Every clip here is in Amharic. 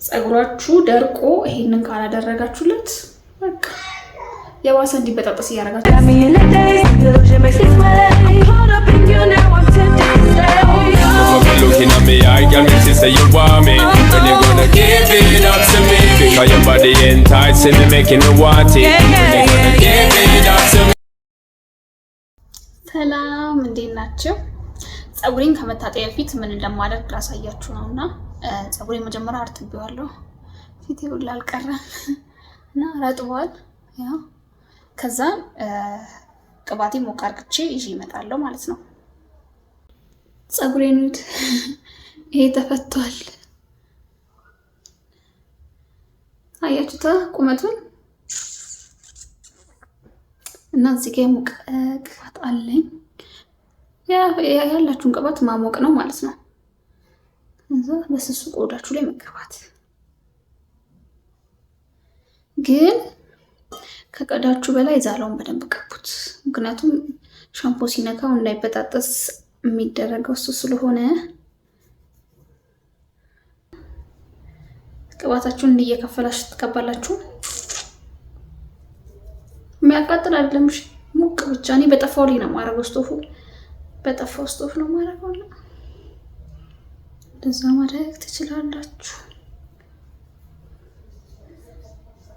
ጸጉራችሁ ደርቆ ይሄንን ካላደረጋችሁለት በቃ የባሰ እንዲበጣጠስ እያደረጋችሁ looking at me, I can make you say you want me. When you gonna give it up to me? Because your body enticing me, making me want it. When you gonna give it up to me? ሰላም እንዴት ናችሁ? ጸጉሬን ከመታጠቢያ በፊት ምን እንደማደርግ ላሳያችሁ ነውና ጸጉሬን መጀመሪያ አርጥቤዋለሁ። ፊቴ ሁሉ አልቀረም እና ረጥቧል። ያው ከዛ ቅባቴ ሞቅ አርግቼ ይዤ እመጣለሁ ማለት ነው። ጸጉሬን ይሄ ተፈቷል። አያችሁታ ቁመቱን እና እዚህ ጋር ሞቅ ቅባት አለኝ። ያላችሁን ቅባት ማሞቅ ነው ማለት ነው። እዛ በስሱ ቆዳችሁ ላይ መቀባት ግን ከቀዳችሁ በላይ ዛላውን በደንብ ቀቡት። ምክንያቱም ሻምፖ ሲነካው እንዳይበጣጠስ የሚደረገው እሱ ስለሆነ ቅባታችሁን እንዲየከፈላችሁ ትቀባላችሁ። የሚያቃጥል አይደለም፣ እሺ ሞቅ ብቻ። እኔ በጠፋው ላይ ነው ማረገው፣ ስቶፉ በጠፋው ስቶፍ ነው ማረገው። እንደዛ ማድረግ ትችላላችሁ።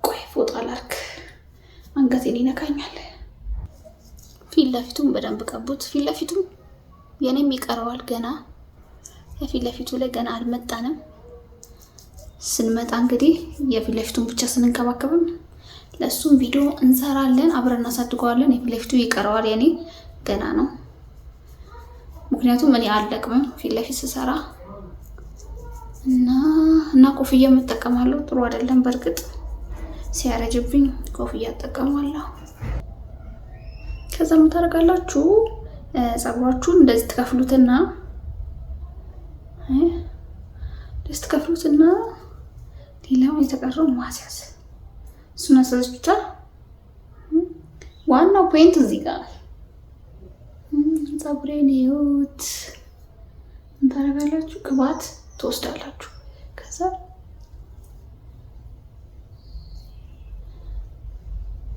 ቆይ ፎጣ ላርክ፣ አንገቴን ይነካኛል። ፊት ለፊቱን በደንብ ቀቡት። ፊት ለፊቱን የኔም ይቀረዋል ገና፣ የፊት ለፊቱ ላይ ገና አልመጣንም። ስንመጣ እንግዲህ የፊት ለፊቱን ብቻ ስንንከባከብም ለሱም ቪዲዮ እንሰራለን፣ አብረን እናሳድገዋለን። የፊት ለፊቱ ይቀረዋል፣ የኔ ገና ነው። ምክንያቱም እኔ አልደቅምም ፊት ለፊት ስሰራ እና ኮፍያ እጠቀማለሁ። ጥሩ አይደለም በርግጥ ሲያረጅብኝ ኮፍያ እጠቀማለሁ። ከዛ ምን ታደርጋላችሁ? ጸጉራችሁን እንደዚህ ትከፍሉትና ሌላው የተቀረው ማስያዝ፣ እሱን አስያዝ ብቻ። ዋናው ፖይንት እዚህ ጋር ጸጉሬን ይሁት እንታረጋላችሁ። ቅባት ትወስዳላችሁ። ከዛ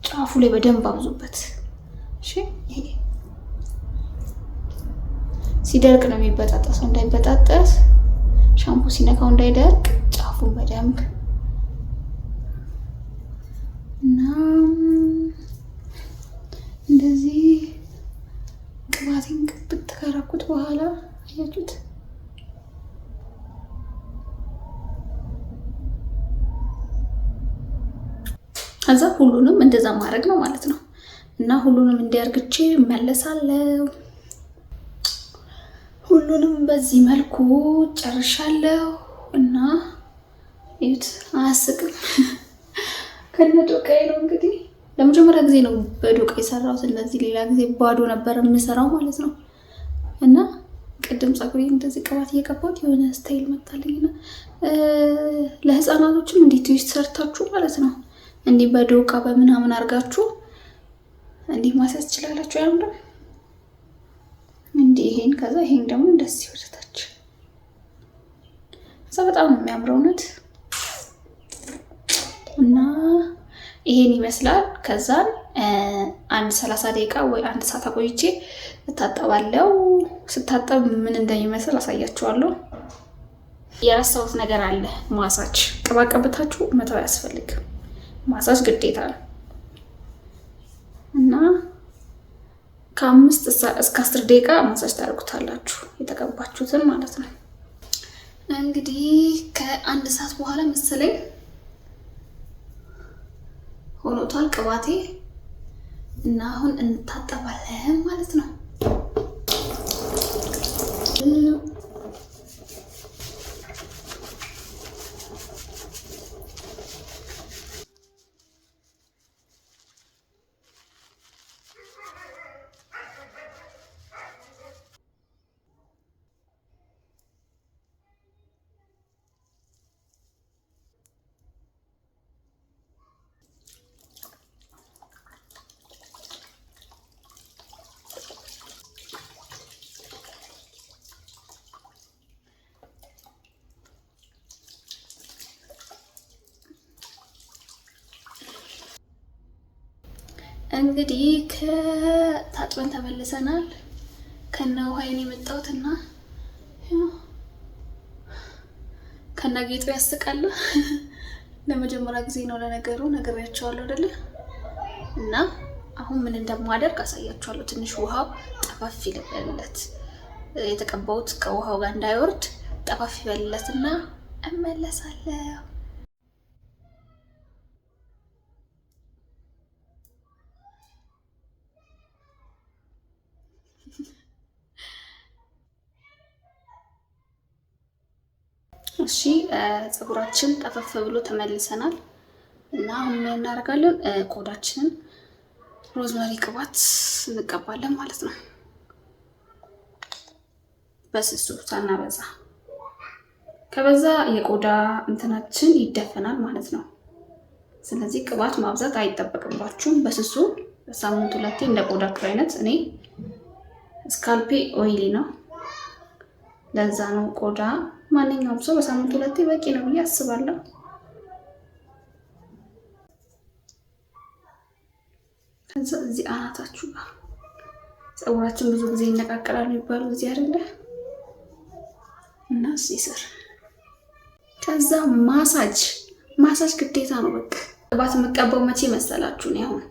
ጫፉ ላይ በደንብ አብዙበት። እሺ ይሄ ሲደርቅ ነው የሚበጣጠሰው፣ እንዳይበጣጠስ ሻምፑ ሲነካው እንዳይደርቅ ጫፉን በደንብ እና እንደዚህ ቅባቴን ቅብት ካረኩት በኋላ አያችሁት፣ ከዛ ሁሉንም እንደዛ ማድረግ ነው ማለት ነው። እና ሁሉንም እንዲያርግቼ መለሳለሁ። ሁሉንም በዚህ መልኩ ጨርሻለሁ። እና እዩት፣ አያስቅም? ከነዶቃዬ ነው እንግዲህ ለመጀመሪያ ጊዜ ነው በዶቃ የሰራሁት። እንደዚህ ሌላ ጊዜ ባዶ ነበር የምሰራው ማለት ነው። እና ቅድም ጸጉሬ እንደዚህ ቅባት እየቀባሁት የሆነ ስታይል መጣልኝና ለህፃናቶችም እንዲህ ትዊስት ሰርታችሁ ማለት ነው እንዲህ በዶቃ በምናምን አርጋችሁ እንዲህ ማስያዝ ትችላላችሁ። ያምራል እንዲህ ይሄን፣ ከዛ ይሄን ደግሞ እንደዚህ ወደታች፣ ከዛ በጣም ነው የሚያምረው እውነት። እና ይሄን ይመስላል። ከዛን አንድ 30 ደቂቃ ወይ አንድ ሰዓት አቆይቼ እታጠባለሁ። ስታጠብ ምን እንደሚመስል አሳያችኋለሁ። የረሳሁት ነገር አለ፣ ማሳጅ። ቅባት ቀብታችሁ መተው አያስፈልግም፣ ማሳጅ ግዴታ ነው። እና ከ5 እስከ 10 ደቂቃ ማሳጅ ታደርጉታላችሁ፣ የተቀባችሁትን ማለት ነው። እንግዲህ ከአንድ ሰዓት በኋላ መሰለኝ ሆኖታል ቅባቴ። እና አሁን እንታጠባለን ማለት ነው። እንግዲህ ከታጥበን ተመልሰናል። ከነ ውሃዬን የመጣሁትና ከነ ጌጡ ያስቃል። ለመጀመሪያ ጊዜ ነው ለነገሩ፣ ነግሬያቸዋለሁ አይደለ? እና አሁን ምን እንደማደርግ አሳያችኋለሁ። ትንሽ ውሃው ጠፋፍ ይበልለት፣ የተቀባሁት ከውሃው ጋር እንዳይወርድ ጠፋፍ ይበልለትና እመለሳለሁ። እሺ ፀጉራችን ጠፈፍ ብሎ ተመልሰናል እና አሁን ምን እናደርጋለን? ቆዳችንን ሮዝመሪ ቅባት እንቀባለን ማለት ነው። በስሱ ሳናበዛ፣ ከበዛ የቆዳ እንትናችን ይደፈናል ማለት ነው። ስለዚህ ቅባት ማብዛት አይጠበቅባችሁም። በስሱ በሳምንት 2 እንደ ቆዳችሁ አይነት። እኔ ስካልፔ ኦይሊ ነው፣ ለዛ ነው። ቆዳ ማንኛውም ሰው በሳምንት 2 በቂ ነው ብዬ አስባለሁ። ከዛ እዚህ አናታችሁ ጋር ፀጉራችን ብዙ ጊዜ ይነቃቀላል የሚባለው እዚህ አይደለ? እና እዚህ ስር ከዛ ማሳጅ ግዴታ ነው። በቃ ቅባት የምቀባው መቼ መሰላችሁ? ነው አሁን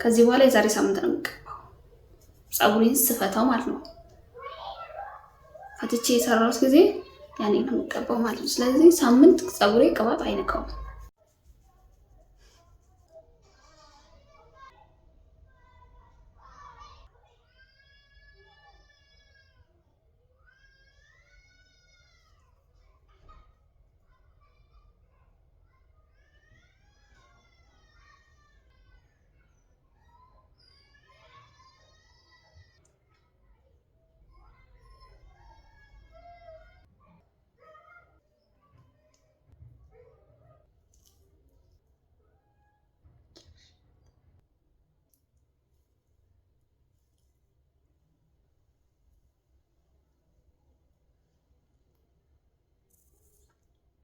ከዚህ በኋላ የዛሬ ሳምንት ነው የምቀባው፣ ፀጉሬን ስፈታው ማለት ነው። ፈትቼ የሰራሁት ጊዜ ያኔ ነው የምቀባው ማለት ነው። ስለዚህ ሳምንት ፀጉሬ ቅባት አይነካውም።